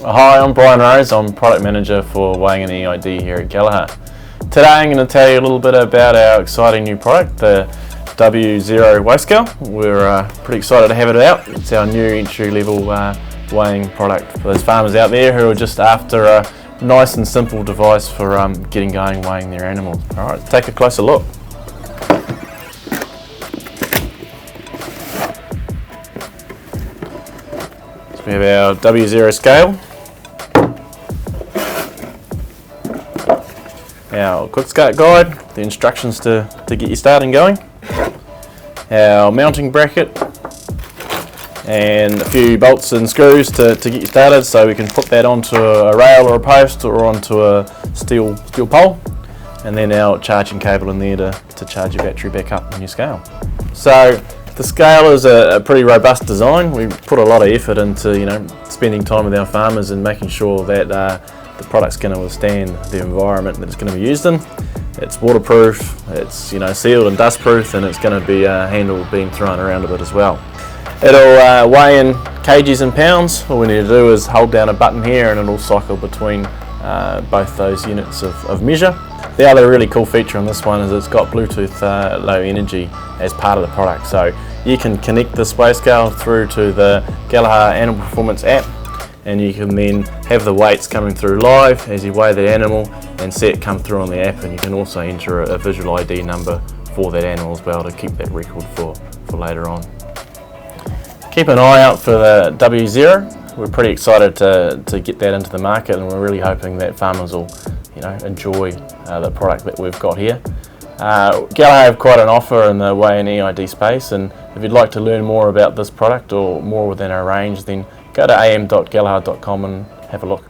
Hi, I'm Brian Rose. I'm Product Manager for Weighing and EID here at Gallagher. Today I'm going to tell you a little bit about our exciting new product, the W-0 weigh scale. We're pretty excited to have it out. It's our new entry-level weighing product for those farmers out there who are just after a nice and simple device for getting going weighing their animals. Alright, let's take a closer look. We have our W-0 scale, our quick start guide, the instructions to get you started and going, our mounting bracket, and a few bolts and screws to get you started, so we can put that onto a rail or a post or onto a steel pole, and then our charging cable in there to charge your battery back up on your scale. So the scale is a pretty robust design. We put a lot of effort into spending time with our farmers and making sure that the product's going to withstand the environment that it's going to be used in. It's waterproof, it's sealed and dustproof, and it's going to be handled being thrown around a bit as well. It'll weigh in kgs and pounds. All we need to do is hold down a button here and it'll cycle between both those units of measure. The other really cool feature on this one is it's got Bluetooth low energy as part of the product, so you can connect this weigh scale through to the Gallagher Animal Performance App, and you can then have the weights coming through live as you weigh the animal and see it come through on the app, and you can also enter a visual ID number for that animal as well to keep that record for later on. Keep an eye out for the W-0. We're pretty excited to get that into the market, and we're really hoping that farmers will enjoy the product that we've got here. Gallagher have quite an offer in the weigh and EID space, and if you'd like to learn more about this product or more within our range, then go to am.gallagher.com and have a look.